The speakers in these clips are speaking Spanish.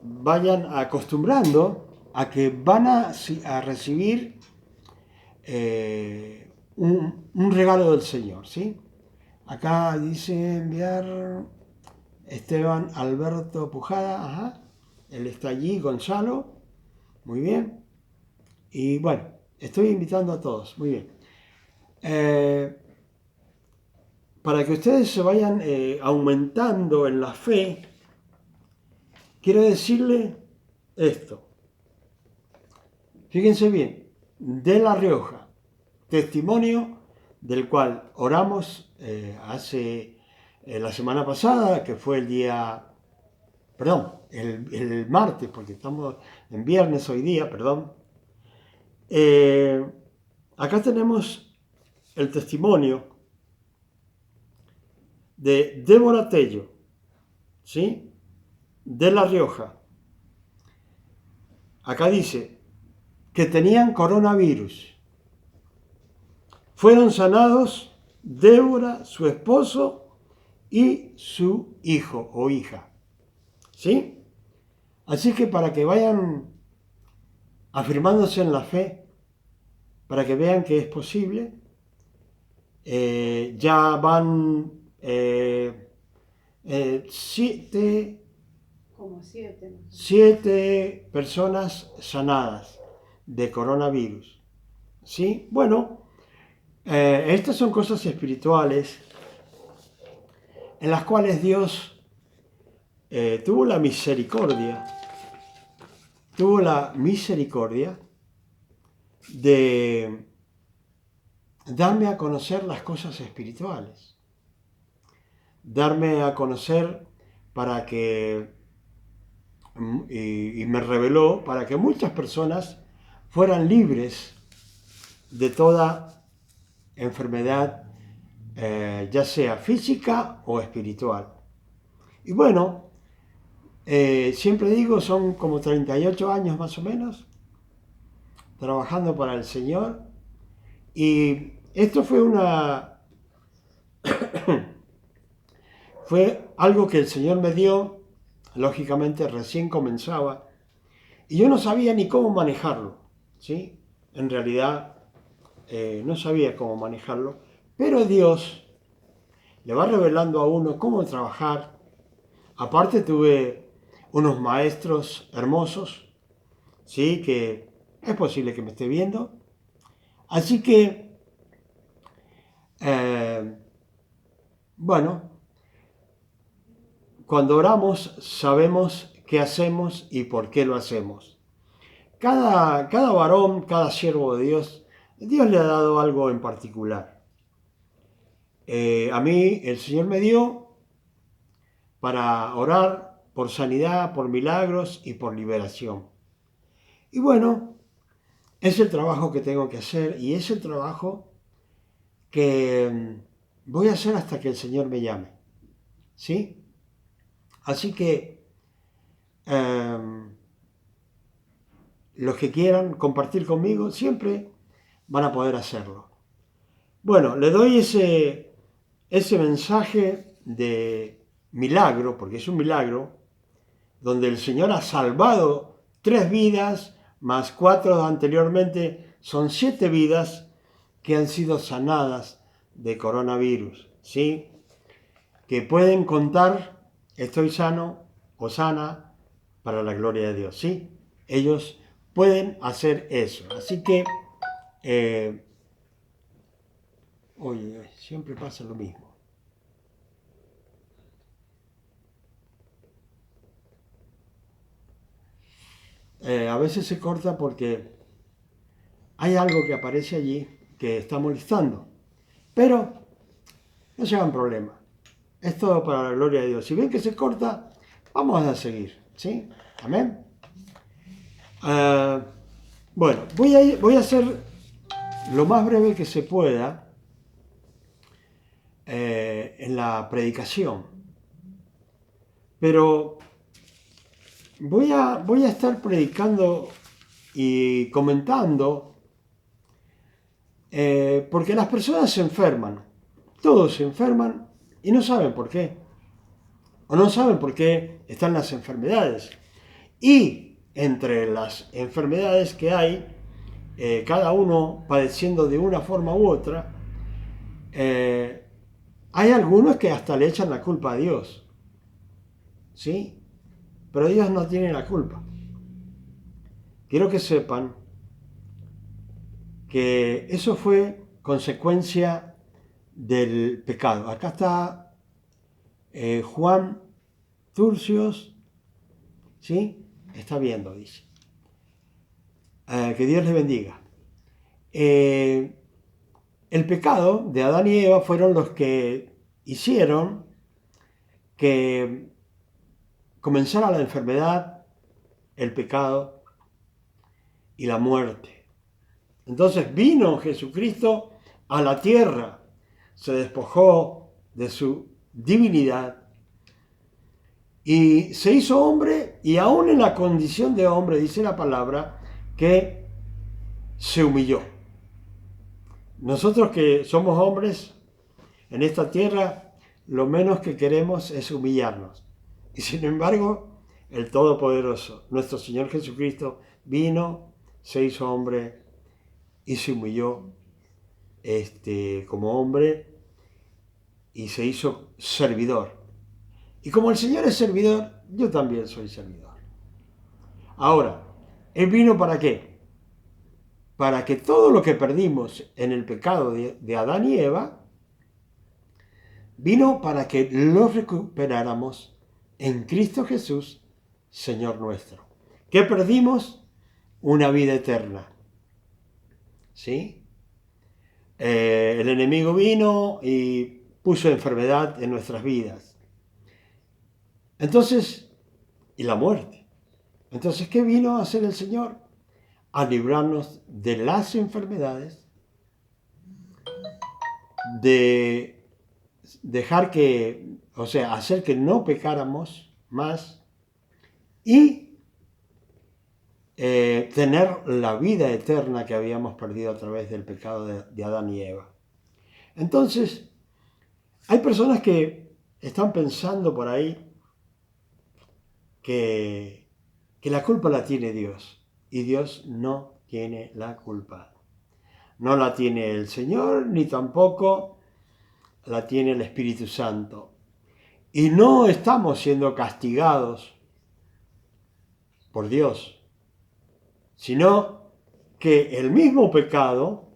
vayan acostumbrando a que van a recibir un regalo del Señor, ¿sí? Acá dice enviar Esteban Alberto Pujada, ajá, él está allí, Gonzalo, muy bien. Y bueno, estoy invitando a todos, muy bien. Para que ustedes se vayan aumentando en la fe, quiero decirle esto. Fíjense bien, de La Rioja, testimonio del cual oramos hace la semana pasada, que fue el día, perdón, el martes, porque estamos en viernes hoy día, perdón. Acá tenemos el testimonio de Débora Tello, ¿sí? De La Rioja. Acá dice que tenían coronavirus. Fueron sanados Débora, su esposo y su hijo o hija. ¿Sí? Así que para que vayan afirmándose en la fe, para que vean que es posible, ya van siete personas sanadas de coronavirus. ¿Sí? Bueno, estas son cosas espirituales en las cuales Dios tuvo la misericordia de darme a conocer las cosas espirituales, darme a conocer para que, y me reveló para que muchas personas fueran libres de toda enfermedad, ya sea física o espiritual. Y bueno, siempre digo, son como 38 años más o menos trabajando para el Señor, y esto fue algo que el Señor me dio, lógicamente recién comenzaba, y yo no sabía ni cómo manejarlo, ¿sí? En realidad no sabía cómo manejarlo, pero Dios le va revelando a uno cómo trabajar. Aparte tuve unos maestros hermosos, ¿sí? Que es posible que me esté viendo. Así que, bueno, cuando oramos sabemos qué hacemos y por qué lo hacemos. Cada varón, cada siervo de Dios, Dios le ha dado algo en particular. A mí el Señor me dio para orar por sanidad, por milagros y por liberación. Y bueno, es el trabajo que tengo que hacer y es el trabajo que voy a hacer hasta que el Señor me llame. ¿Sí? Así que los que quieran compartir conmigo siempre van a poder hacerlo. Bueno, le doy ese mensaje de milagro, porque es un milagro, donde el Señor ha salvado 3 vidas, más 4 anteriormente, son 7 vidas que han sido sanadas de coronavirus, ¿sí? Que pueden contar, estoy sano o sana para la gloria de Dios, ¿sí? Ellos pueden hacer eso. Así que, oye, siempre pasa lo mismo. A veces se corta porque hay algo que aparece allí que está molestando. Pero no se hagan problema. Es todo para la gloria de Dios. Si ven que se corta, vamos a seguir. ¿Sí? Amén. Bueno, voy a hacer lo más breve que se pueda en la predicación. Pero voy a estar predicando y comentando porque las personas se enferman. Todos se enferman y no saben por qué. o no saben por qué están las enfermedades. Y entre las enfermedades que hay, cada uno padeciendo de una forma u otra, hay algunos que hasta le echan la culpa a Dios, ¿sí? Pero Dios no tiene la culpa. Quiero que sepan que eso fue consecuencia del pecado. Acá está Juan Turcios, ¿sí? Está viendo, dice. Que Dios les bendiga. El pecado de Adán y Eva fueron los que hicieron que comenzara la enfermedad, el pecado y la muerte. Entonces vino Jesucristo a la tierra, se despojó de su divinidad y se hizo hombre, y aún en la condición de hombre, dice la palabra, que se humilló. Nosotros que somos hombres en esta tierra, lo menos que queremos es humillarnos. Y sin embargo, el Todopoderoso, nuestro Señor Jesucristo, vino, se hizo hombre y se humilló como hombre y se hizo servidor. Y como el Señor es servidor, yo también soy servidor. Ahora, ¿Él vino para qué? Para que todo lo que perdimos en el pecado de Adán y Eva, vino para que lo recuperáramos en Cristo Jesús, Señor nuestro. ¿Qué perdimos? Una vida eterna. ¿Sí? El enemigo vino y puso enfermedad en nuestras vidas. Entonces, y la muerte. Entonces, ¿qué vino a hacer el Señor? A librarnos de las enfermedades, de dejar que, o sea, hacer que no pecáramos más y tener la vida eterna que habíamos perdido a través del pecado de Adán y Eva. Entonces, hay personas que están pensando por ahí que la culpa la tiene Dios, y Dios no tiene la culpa. No la tiene el Señor, ni tampoco la tiene el Espíritu Santo. Y no estamos siendo castigados por Dios, sino que el mismo pecado,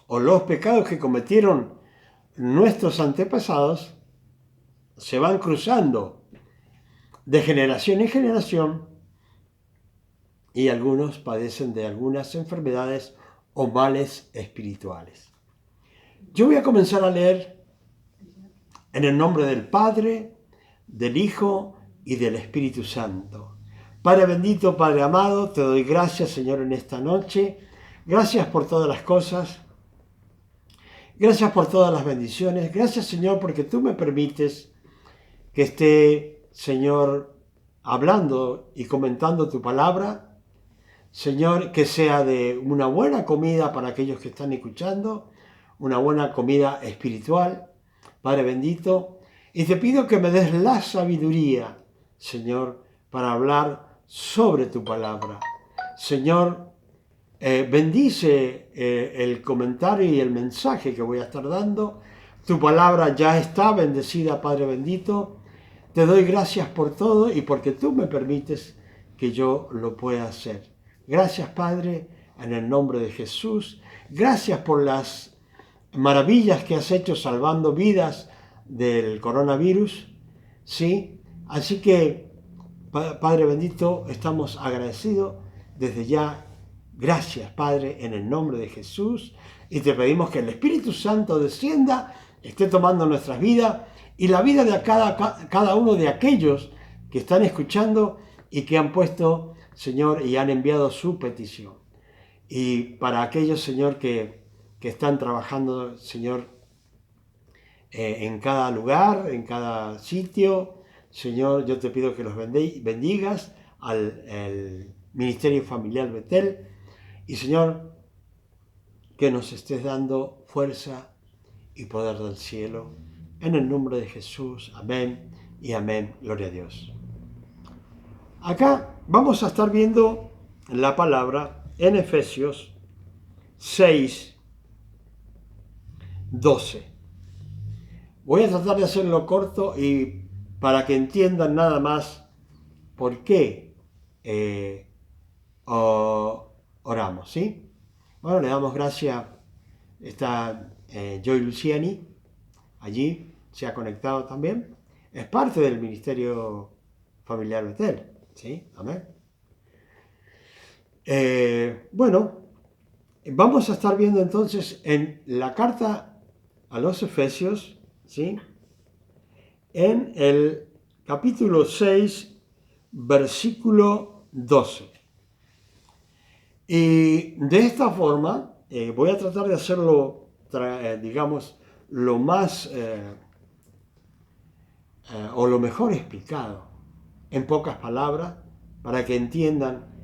o los pecados que cometieron nuestros antepasados, se van cruzando de generación en generación, y algunos padecen de algunas enfermedades o males espirituales. Yo voy a comenzar a leer en el nombre del Padre, del Hijo y del Espíritu Santo. Padre bendito, Padre amado, te doy gracias, Señor, en esta noche. Gracias por todas las cosas. Gracias por todas las bendiciones. Gracias, Señor, porque tú me permites que esté, Señor, hablando y comentando tu palabra. Señor, que sea de una buena comida para aquellos que están escuchando, una buena comida espiritual, Padre bendito, y te pido que me des la sabiduría, Señor, para hablar sobre tu palabra. Señor, bendice el comentario y el mensaje que voy a estar dando. Tu palabra ya está bendecida, Padre bendito. Te doy gracias por todo y porque tú me permites que yo lo pueda hacer. Gracias, Padre, en el nombre de Jesús. Gracias por las maravillas que has hecho salvando vidas del coronavirus. ¿Sí? Así que, Padre bendito, estamos agradecidos desde ya. Gracias, Padre, en el nombre de Jesús. Y te pedimos que el Espíritu Santo descienda, esté tomando nuestras vidas y la vida de cada uno de aquellos que están escuchando y que han puesto, Señor, y han enviado su petición. Y para aquellos, Señor, que están trabajando, Señor, en cada lugar, en cada sitio, Señor, yo te pido que los bendigas al Ministerio Familiar Betel. Y, Señor, que nos estés dando fuerza y poder del cielo. En el nombre de Jesús. Amén y amén. Gloria a Dios. Acá vamos a estar viendo la palabra en Efesios 6, 12. Voy a tratar de hacerlo corto y para que entiendan nada más por qué oramos, ¿sí? Bueno, le damos gracias. Está Joy Luciani, allí se ha conectado también. Es parte del Ministerio Familiar Betel, ¿sí? Amén. Bueno, vamos a estar viendo entonces en la carta a los Efesios, ¿sí? En el capítulo 6, versículo 12. Y de esta forma voy a tratar de hacerlo, digamos, lo más o lo mejor explicado, en pocas palabras, para que entiendan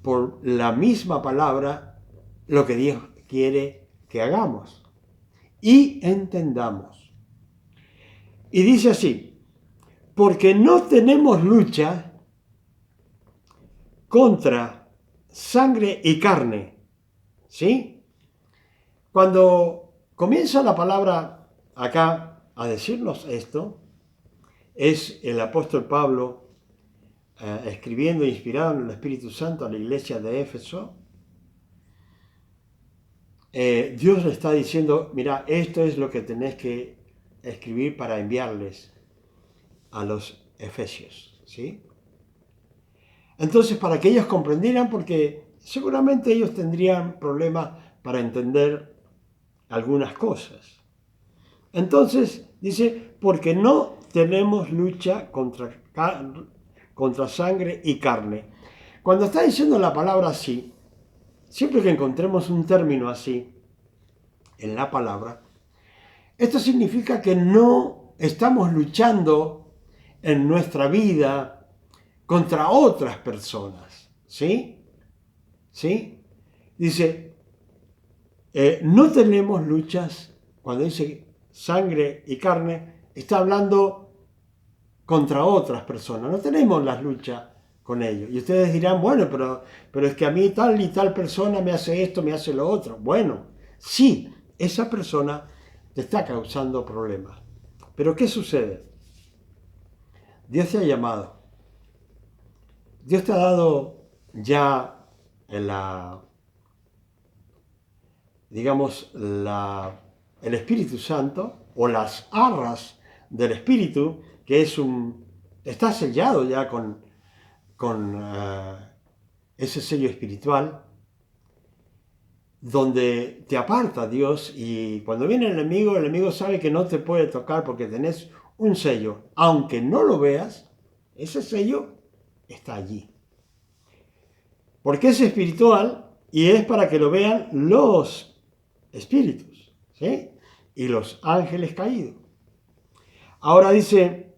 por la misma palabra lo que Dios quiere que hagamos y entendamos. Y dice así: porque no tenemos lucha contra sangre y carne, ¿sí? Cuando comienza la palabra acá a decirnos esto, es el apóstol Pablo escribiendo, inspirado en el Espíritu Santo a la iglesia de Éfeso. Dios le está diciendo: mira, esto es lo que tenés que escribir para enviarles a los efesios, ¿sí? Entonces, para que ellos comprendieran, porque seguramente ellos tendrían problemas para entender algunas cosas. Entonces, dice, porque no tenemos lucha contra sangre y carne. Cuando está diciendo la palabra así, siempre que encontremos un término así en la palabra, esto significa que no estamos luchando en nuestra vida contra otras personas, ¿sí? ¿Sí? Dice, no tenemos luchas, cuando dice sangre y carne, está hablando contra otras personas, no tenemos las luchas con ellos. Y ustedes dirán, bueno, pero es que a mí tal y tal persona me hace esto, me hace lo otro. Bueno, sí, esa persona te está causando problemas. Pero ¿qué sucede? Dios te ha llamado. Dios te ha dado ya el Espíritu Santo, o las arras del Espíritu, que está sellado ya con ese sello espiritual, donde te aparta Dios, y cuando viene el enemigo sabe que no te puede tocar porque tenés un sello. Aunque no lo veas, ese sello está allí. Porque es espiritual y es para que lo vean los espíritus, ¿sí? Y los ángeles caídos. Ahora dice,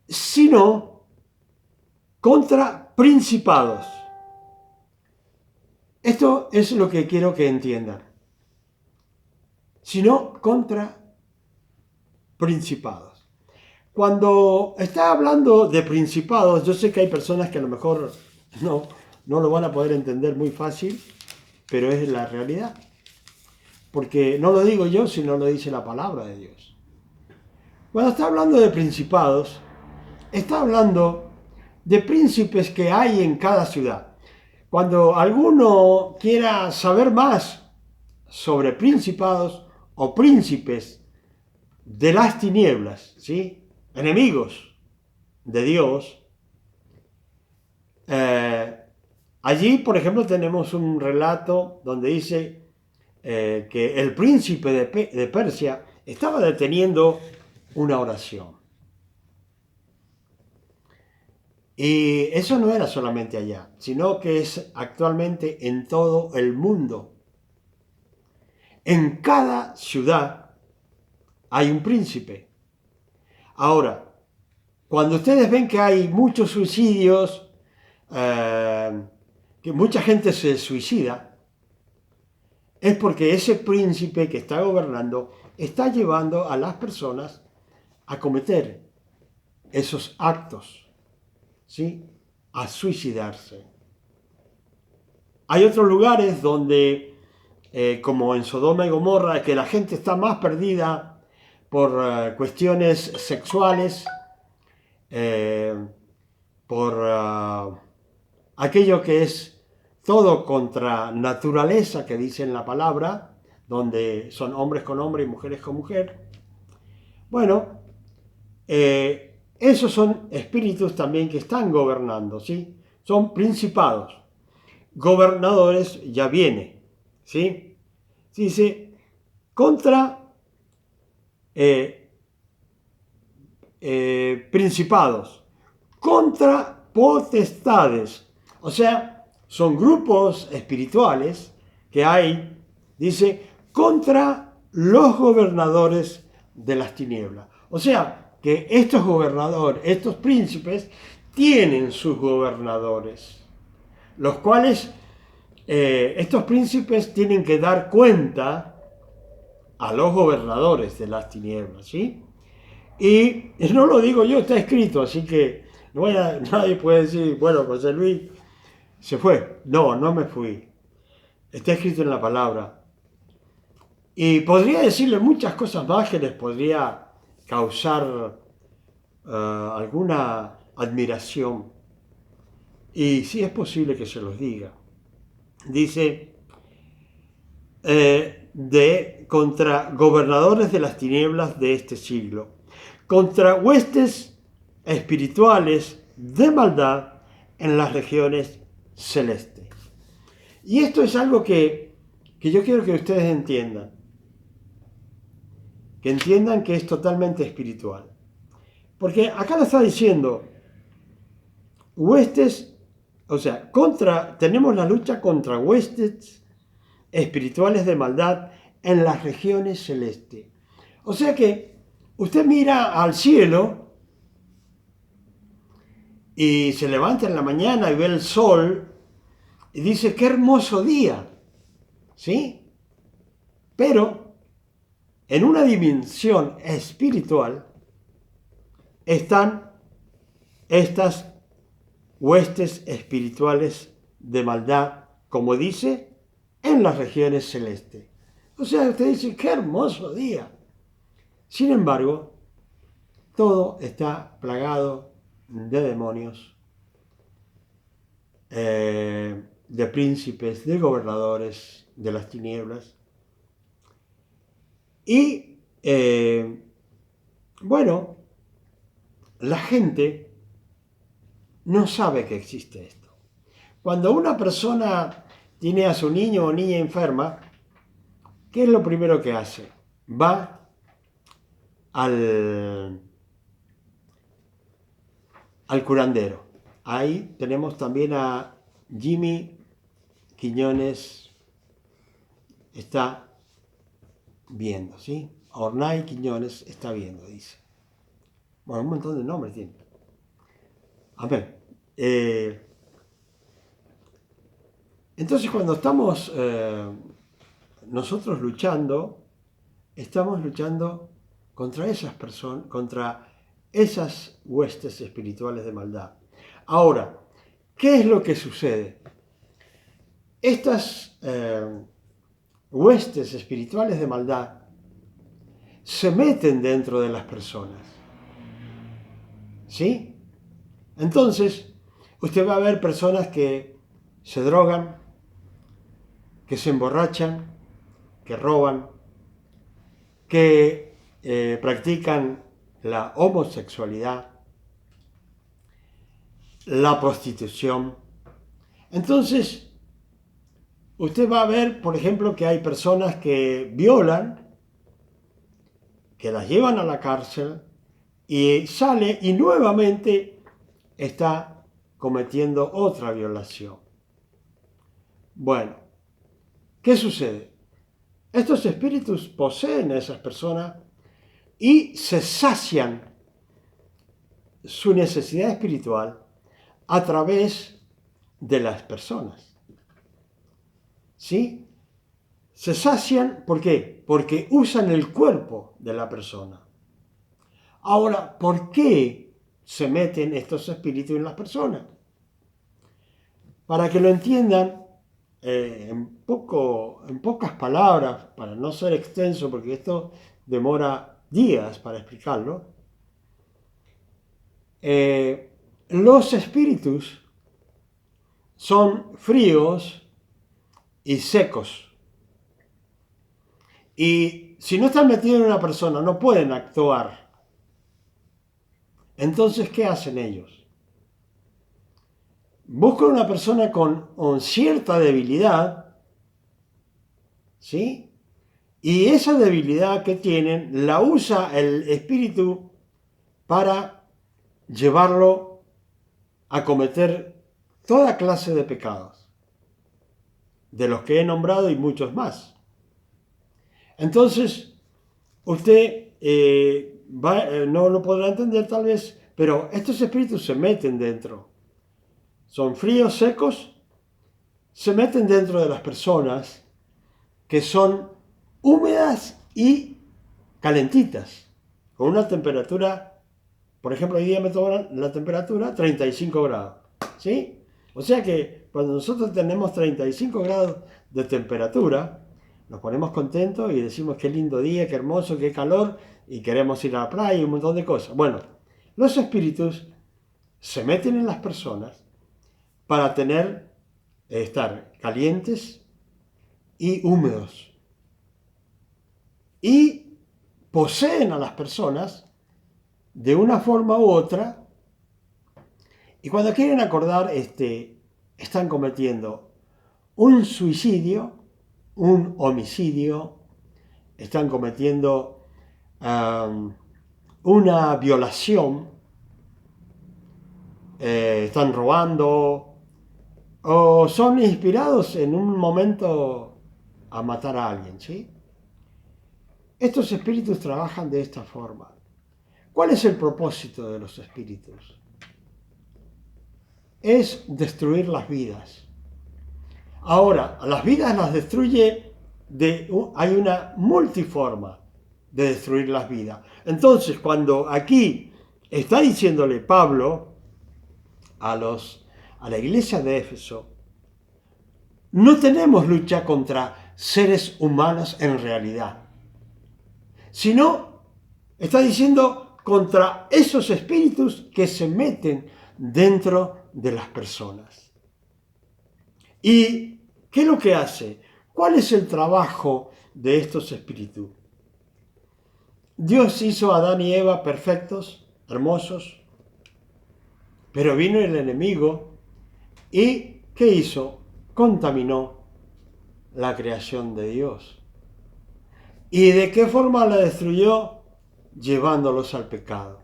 sino contra principados. Esto es lo que quiero que entiendan. Sino contra principados. Cuando está hablando de principados, yo sé que hay personas que a lo mejor no lo van a poder entender muy fácil, pero es la realidad. Porque no lo digo yo, sino lo dice la palabra de Dios. Cuando está hablando de principados, está hablando de príncipes que hay en cada ciudad. Cuando alguno quiera saber más sobre principados o príncipes de las tinieblas, ¿sí? Enemigos de Dios, allí, por ejemplo, tenemos un relato donde dice que el príncipe de Persia estaba deteniendo una oración. Y eso no era solamente allá, sino que es actualmente en todo el mundo. En cada ciudad hay un príncipe. Ahora, cuando ustedes ven que hay muchos suicidios, que mucha gente se suicida, es porque ese príncipe que está gobernando está llevando a las personas a cometer esos actos, ¿sí? A suicidarse. Hay otros lugares donde, como en Sodoma y Gomorra, que la gente está más perdida por cuestiones sexuales, por aquello que es todo contra naturaleza, que dice en la palabra, donde son hombres con hombre y mujeres con mujer. Bueno, esos son espíritus también que están gobernando, ¿sí? Son principados. Gobernadores ya viene, ¿sí? Dice, contra principados, contra potestades. O sea, son grupos espirituales que hay, dice, contra los gobernadores de las tinieblas. O sea, que estos gobernadores, estos príncipes, tienen sus gobernadores, los cuales estos príncipes tienen que dar cuenta a los gobernadores de las tinieblas, ¿sí? Y no lo digo yo, está escrito, así que nadie puede decir, bueno, José Luis se fue. No, no me fui. Está escrito en la palabra. Y podría decirle muchas cosas más que les podría causar alguna admiración. Y sí es posible que se los diga. Dice, contra gobernadores de las tinieblas de este siglo, contra huestes espirituales de maldad en las regiones celestes. Y esto es algo que yo quiero que ustedes entiendan. Que entiendan que es totalmente espiritual. Porque acá lo está diciendo, huestes, o sea, tenemos la lucha contra huestes espirituales de maldad en las regiones celestes. O sea que usted mira al cielo y se levanta en la mañana y ve el sol y dice, qué hermoso día, ¿sí? Pero en una dimensión espiritual están estas huestes espirituales de maldad, como dice, en las regiones celestes. O sea, usted dice, qué hermoso día. Sin embargo, todo está plagado de demonios, de príncipes, de gobernadores de las tinieblas. Y, bueno, la gente no sabe que existe esto. Cuando una persona tiene a su niño o niña enferma, ¿qué es lo primero que hace? Va al curandero. Ahí tenemos también a Jimmy Quiñones, está viendo, ¿sí? Ornay Quiñones está viendo, dice. Bueno, un montón de nombres tiene. A ver, entonces cuando estamos nosotros luchando, estamos luchando contra esas personas, contra esas huestes espirituales de maldad. Ahora, ¿qué es lo que sucede? Estas huestes espirituales de maldad se meten dentro de las personas, ¿sí? Entonces, usted va a ver personas que se drogan, que se emborrachan, que roban, que practican la homosexualidad, la prostitución. Entonces, usted va a ver, por ejemplo, que hay personas que violan, que las llevan a la cárcel y sale y nuevamente está cometiendo otra violación. Bueno, ¿qué sucede? Estos espíritus poseen a esas personas y se sacian su necesidad espiritual a través de las personas. ¿Sí? Se sacian, ¿por qué? Porque usan el cuerpo de la persona. Ahora, ¿por qué se meten estos espíritus en las personas? Para que lo entiendan en pocas palabras, para no ser extenso, porque esto demora días para explicarlo, los espíritus son fríos y secos. Y si no están metidos en una persona, no pueden actuar. Entonces, ¿qué hacen ellos? Buscan una persona con cierta debilidad, ¿sí? Y esa debilidad que tienen la usa el espíritu para llevarlo a cometer toda clase de pecados, de los que he nombrado y muchos más. Entonces, usted no lo podrá entender tal vez, pero estos espíritus se meten dentro. Son fríos, secos, se meten dentro de las personas que son húmedas y calentitas, con una temperatura, por ejemplo, hoy día me toman la temperatura 35 grados, ¿sí? O sea que cuando nosotros tenemos 35 grados de temperatura, nos ponemos contentos y decimos qué lindo día, qué hermoso, qué calor, y queremos ir a la playa y un montón de cosas. Bueno, los espíritus se meten en las personas para estar calientes y húmedos. Y poseen a las personas de una forma u otra, y cuando quieren acordar, están cometiendo un suicidio, un homicidio, están cometiendo una violación, están robando, o son inspirados en un momento a matar a alguien, ¿sí? Estos espíritus trabajan de esta forma. ¿Cuál es el propósito de los espíritus? Es destruir las vidas. Ahora, las vidas las destruye, hay una multiforma de destruir las vidas. Entonces, cuando aquí está diciéndole Pablo a la iglesia de Éfeso, no tenemos lucha contra seres humanos en realidad, sino está diciendo contra esos espíritus que se meten dentro de las personas. ¿Y qué es lo que hace? ¿Cuál es el trabajo de estos espíritus? Dios hizo a Adán y Eva perfectos, hermosos, pero vino el enemigo y ¿qué hizo? Contaminó la creación de Dios. ¿Y de qué forma la destruyó? Llevándolos al pecado.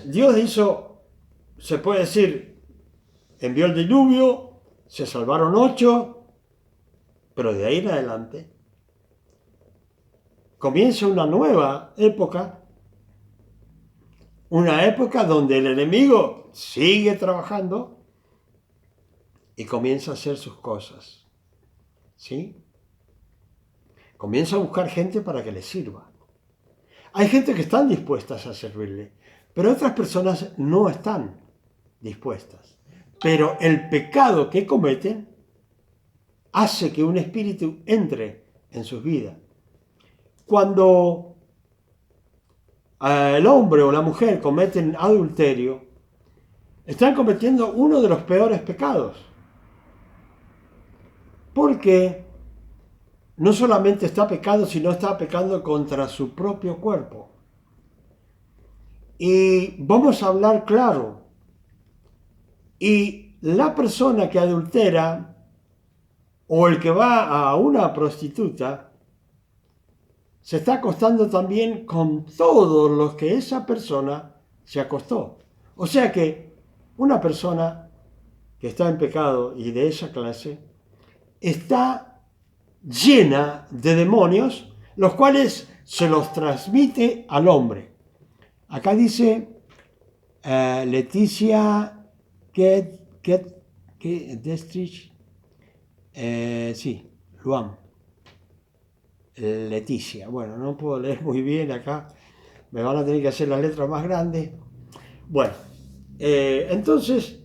Dios hizo, se puede decir, envió el diluvio, se salvaron 8, pero de ahí en adelante comienza una nueva época, una época donde el enemigo sigue trabajando y comienza a hacer sus cosas, ¿sí? Comienza a buscar gente para que le sirva. Hay gente que están dispuestas a servirle, pero otras personas no están dispuestas. Pero el pecado que cometen hace que un espíritu entre en sus vidas. Cuando el hombre o la mujer cometen adulterio, están cometiendo uno de los peores pecados. Porque no solamente está pecando, sino está pecando contra su propio cuerpo. Y vamos a hablar claro. Y la persona que adultera o el que va a una prostituta se está acostando también con todos los que esa persona se acostó. O sea que una persona que está en pecado y de esa clase está llena de demonios, los cuales se los transmite al hombre. Acá dice Leticia Destrich, sí, Luam. Leticia, bueno, no puedo leer muy bien acá, me van a tener que hacer las letras más grandes. Bueno, entonces,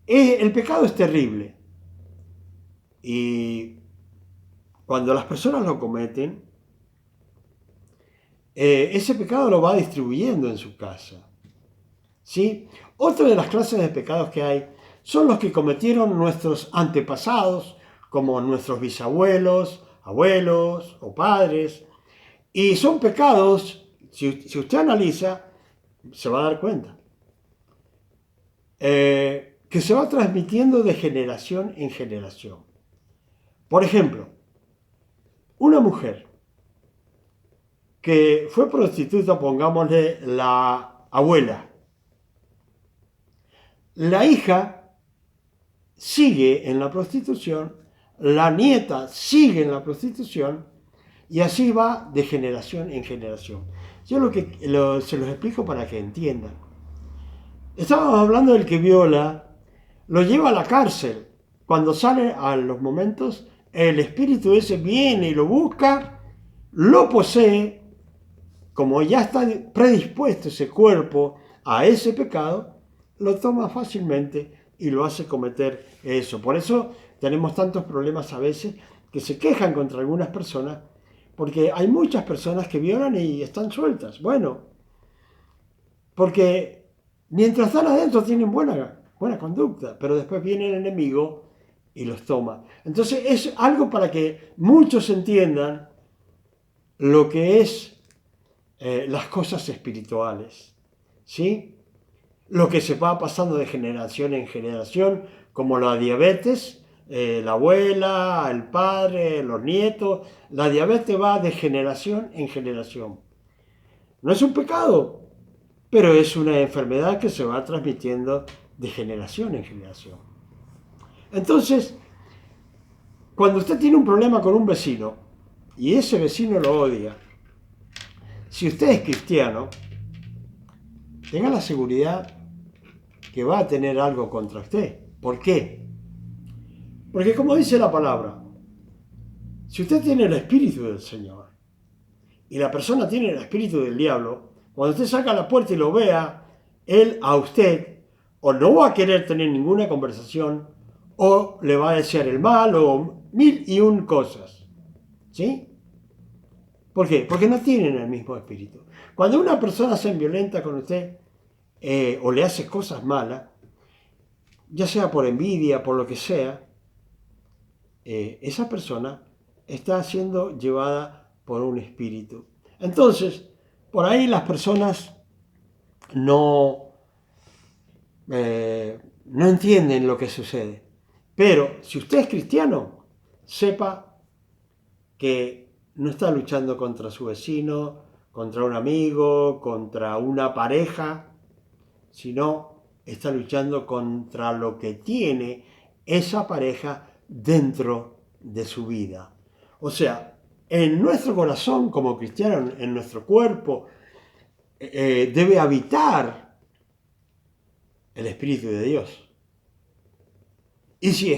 el pecado es terrible. Y cuando las personas lo cometen, ese pecado lo va distribuyendo en su casa. ¿Sí? Otra de las clases de pecados que hay son los que cometieron nuestros antepasados, como nuestros bisabuelos, abuelos o padres. Y son pecados, si usted analiza, se va a dar cuenta, que se va transmitiendo de generación en generación. Por ejemplo, una mujer que fue prostituta, pongámosle la abuela. La hija sigue en la prostitución, la nieta sigue en la prostitución y así va de generación en generación. Yo se los explico para que entiendan. Estábamos hablando del que viola, lo lleva a la cárcel. Cuando sale a los momentos, el espíritu ese viene y lo busca, lo posee, como ya está predispuesto ese cuerpo a ese pecado, lo toma fácilmente y lo hace cometer eso. Por eso tenemos tantos problemas a veces que se quejan contra algunas personas, porque hay muchas personas que violan y están sueltas. Bueno, porque mientras están adentro tienen buena conducta, pero después viene el enemigo y los toma. Entonces es algo para que muchos entiendan lo que es las cosas espirituales, ¿sí? Lo que se va pasando de generación en generación, como la diabetes, la abuela, el padre, los nietos. La diabetes va de generación en generación. No es un pecado, pero es una enfermedad que se va transmitiendo de generación en generación. Entonces, cuando usted tiene un problema con un vecino y ese vecino lo odia, si usted es cristiano, tenga la seguridad que va a tener algo contra usted. ¿Por qué? Porque como dice la palabra, si usted tiene el espíritu del Señor y la persona tiene el espíritu del diablo, cuando usted saca la puerta y lo vea, él a usted o no va a querer tener ninguna conversación o le va a desear el mal o 1001 cosas. ¿Sí? ¿Por qué? Porque no tienen el mismo espíritu. Cuando una persona se violenta con usted o le hace cosas malas, ya sea por envidia, por lo que sea, esa persona está siendo llevada por un espíritu. Entonces, por ahí las personas no entienden lo que sucede. Pero si usted es cristiano, sepa que no está luchando contra su vecino, contra un amigo, contra una pareja, sino está luchando contra lo que tiene esa pareja dentro de su vida. O sea, en nuestro corazón como cristianos, en nuestro cuerpo, debe habitar el Espíritu de Dios. Y si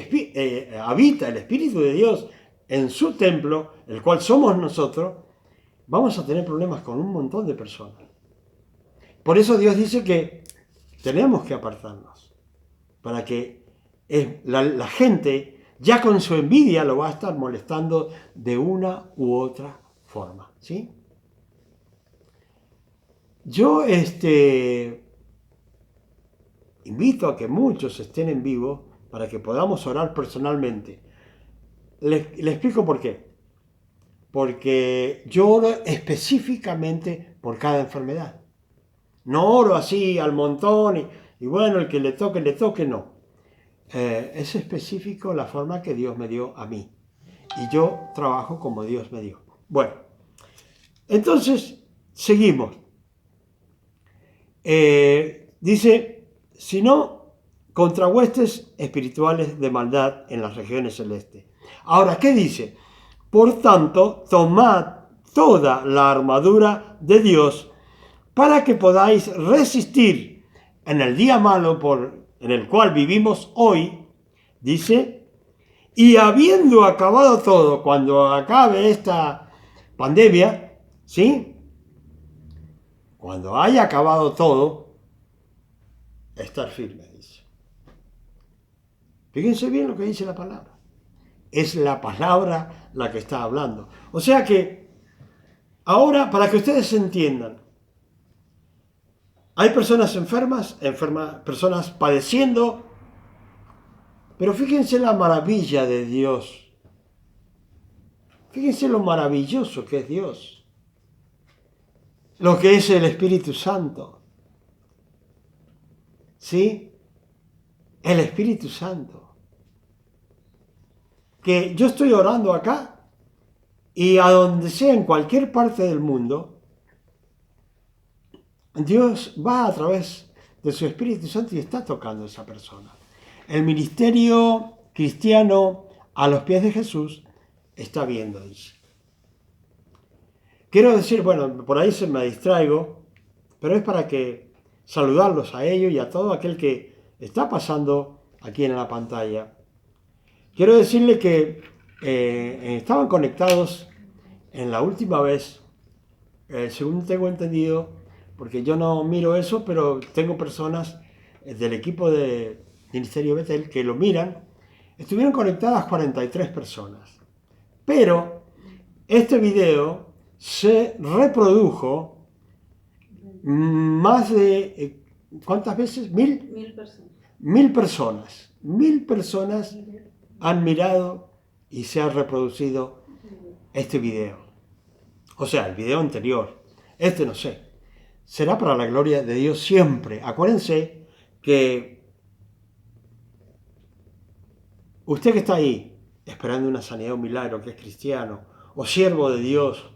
habita el Espíritu de Dios en su templo, el cual somos nosotros, vamos a tener problemas con un montón de personas. Por eso Dios dice que tenemos que apartarnos, para que la gente ya con su envidia lo va a estar molestando de una u otra forma, ¿sí? Yo invito a que muchos estén en vivo para que podamos orar personalmente. Le explico por qué. Porque yo oro específicamente por cada enfermedad. No oro así al montón y bueno, el que le toque, no. Es específico la forma que Dios me dio a mí. Y yo trabajo como Dios me dio. Bueno, entonces seguimos. Dice, sino contra huestes espirituales de maldad en las regiones celestes. Ahora, ¿qué dice? Por tanto, tomad toda la armadura de Dios para que podáis resistir en el día malo en el cual vivimos hoy, dice, y habiendo acabado todo, cuando acabe esta pandemia, ¿sí? cuando haya acabado todo, estar firme, dice. Fíjense bien lo que dice la palabra. Es la palabra la que está hablando. O sea que, ahora, para que ustedes entiendan, hay personas enfermas, personas padeciendo, pero fíjense la maravilla de Dios. Fíjense lo maravilloso que es Dios. Lo que es el Espíritu Santo. ¿Sí? El Espíritu Santo. Que yo estoy orando acá y a donde sea, en cualquier parte del mundo, Dios va a través de su Espíritu Santo y está tocando a esa persona. El ministerio cristiano a los pies de Jesús está viendo, dice. Quiero decir, bueno, por ahí se me distraigo, pero es para que saludarlos a ellos y a todo aquel que está pasando aquí en la pantalla. Quiero decirle que estaban conectados en la última vez, según tengo entendido, porque yo no miro eso, pero tengo personas del equipo de Ministerio Betel que lo miran. Estuvieron conectadas 43 personas. Pero este video se reprodujo más de, ¿cuántas veces? ¿Mil? 1000 personas. 1000 personas han mirado y se ha reproducido este video. O sea, el video anterior. Este no sé. Será para la gloria de Dios siempre. Acuérdense que usted que está ahí esperando una sanidad, un milagro, que es cristiano o siervo de Dios,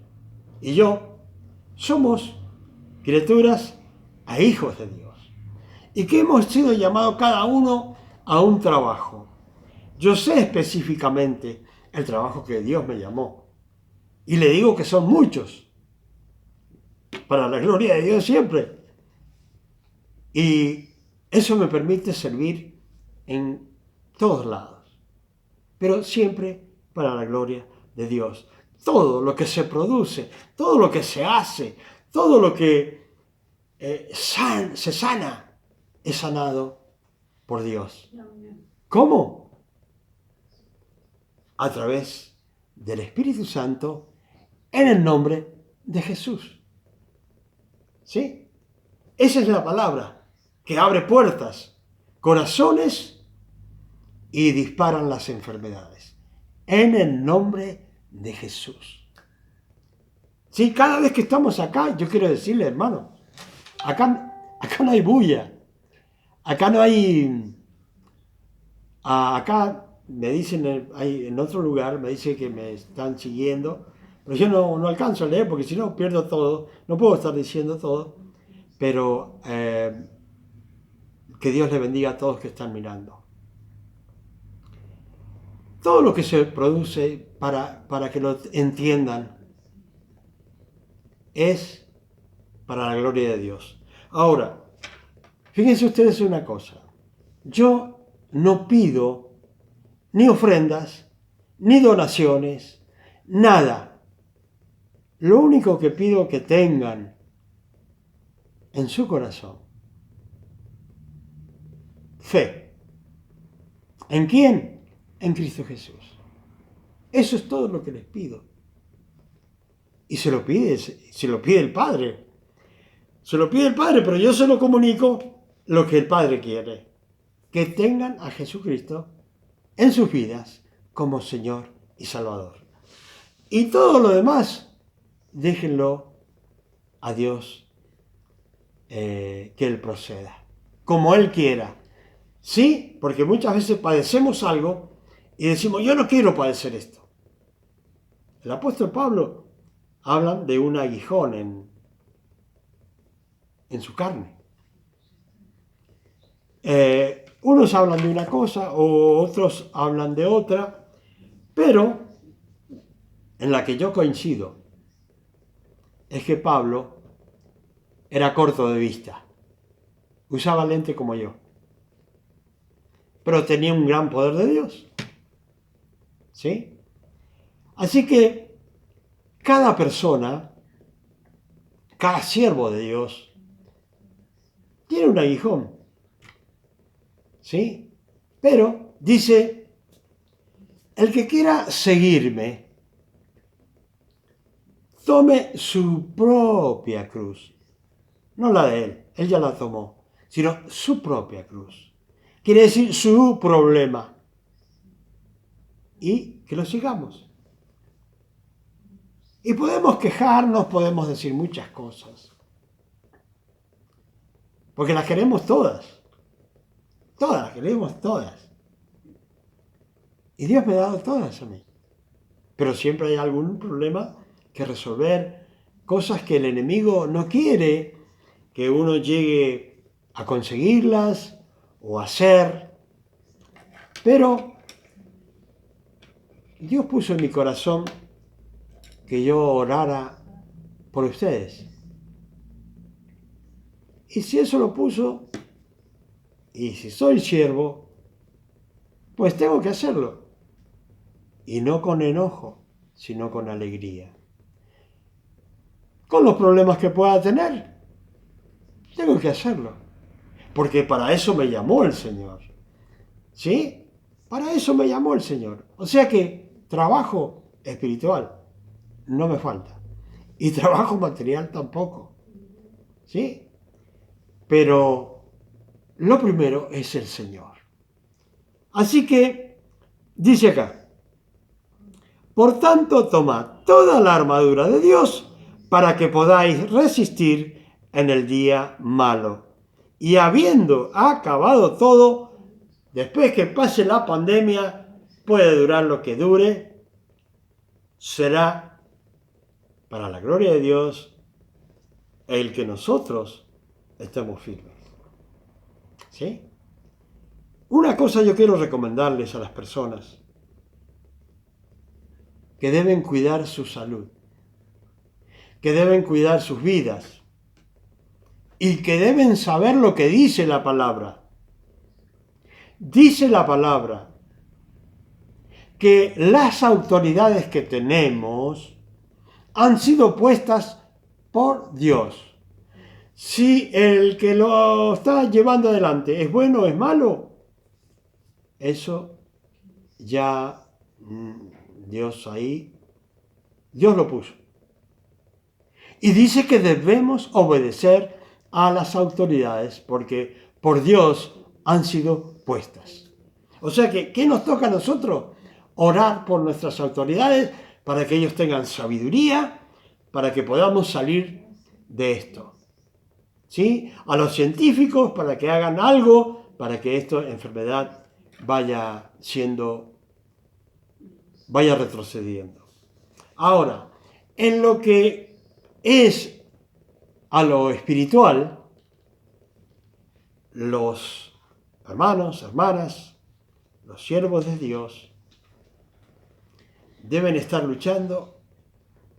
y yo, somos criaturas a hijos de Dios. Y que hemos sido llamados cada uno a un trabajo. Yo sé específicamente el trabajo que Dios me llamó. Y le digo que son muchos. Para la gloria de Dios siempre. Y eso me permite servir en todos lados. Pero siempre para la gloria de Dios. Todo lo que se produce, todo lo que se hace, todo lo que se sana, es sanado por Dios. ¿Cómo? A través del Espíritu Santo en el nombre de Jesús. ¿Sí? Esa es la palabra que abre puertas, corazones y disparan las enfermedades. En el nombre de Jesús. Sí, cada vez que estamos acá, yo quiero decirle, hermano, acá no hay bulla. Acá no hay... Acá me dicen, en otro lugar, me dice que me están siguiendo, pero yo no alcanzo a leer porque si no pierdo todo, no puedo estar diciendo todo, pero que Dios le bendiga a todos que están mirando. Todo lo que se produce, para que lo entiendan, es para la gloria de Dios. Ahora, fíjense ustedes una cosa, yo no pido ni ofrendas, ni donaciones, nada. Lo único que pido que tengan en su corazón, fe. ¿En quién? En Cristo Jesús. Eso es todo lo que les pido. Y se lo pide el Padre. Se lo pide el Padre, pero yo se lo comunico lo que el Padre quiere. Que tengan a Jesucristo en sus vidas como Señor y Salvador. Y todo lo demás, déjenlo a Dios que Él proceda, como Él quiera. Sí, porque muchas veces padecemos algo y decimos, yo no quiero padecer esto. El apóstol Pablo habla de un aguijón en su carne. Unos hablan de una cosa o otros hablan de otra, pero en la que yo coincido es que Pablo era corto de vista, usaba lente como yo, pero tenía un gran poder de Dios. ¿Sí? Así que cada persona cada siervo de Dios tiene un aguijón. ¿Sí? Pero dice, el que quiera seguirme, tome su propia cruz. No la de él ya la tomó, sino su propia cruz. Quiere decir su problema. Y que lo sigamos. Y podemos quejarnos, podemos decir muchas cosas. Porque las queremos todas. Todas, las queremos todas. Y Dios me ha dado todas a mí. Pero siempre hay algún problema que resolver, cosas que el enemigo no quiere que uno llegue a conseguirlas o a hacer. Pero Dios puso en mi corazón que yo orara por ustedes. Y si eso lo puso, y si soy siervo, pues tengo que hacerlo. Y no con enojo, sino con alegría. Con los problemas que pueda tener, tengo que hacerlo. Porque para eso me llamó el Señor. ¿Sí? Para eso me llamó el Señor. O sea que trabajo espiritual no me falta. Y trabajo material tampoco. ¿Sí? Pero lo primero es el Señor. Así que, dice acá, por tanto, tomad toda la armadura de Dios para que podáis resistir en el día malo. Y habiendo acabado todo, después que pase la pandemia, puede durar lo que dure, será para la gloria de Dios el que nosotros estemos firmes. ¿Sí? Una cosa yo quiero recomendarles a las personas que deben cuidar su salud, que deben cuidar sus vidas y que deben saber lo que dice la palabra. Dice la palabra que las autoridades que tenemos han sido puestas por Dios. Si el que lo está llevando adelante es bueno o es malo, eso ya Dios lo puso. Y dice que debemos obedecer a las autoridades porque por Dios han sido puestas. O sea que, ¿qué nos toca a nosotros? Orar por nuestras autoridades para que ellos tengan sabiduría, para que podamos salir de esto. ¿Sí? A los científicos para que hagan algo, para que esta enfermedad vaya retrocediendo. Ahora, en lo que es a lo espiritual, los hermanos, hermanas, los siervos de Dios, deben estar luchando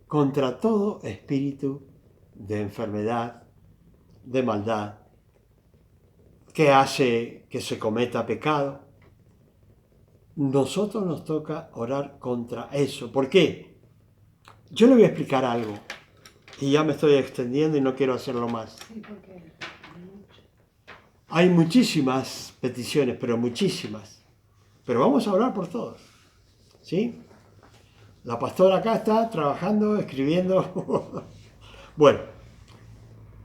contra todo espíritu de enfermedad, de maldad, que hace que se cometa pecado. Nosotros nos toca orar contra eso. ¿Por qué? Yo le voy a explicar algo. Y ya me estoy extendiendo y no quiero hacerlo más. Hay muchísimas peticiones, pero muchísimas. Pero vamos a orar por todos. ¿Sí? La pastora acá está trabajando, escribiendo. Bueno.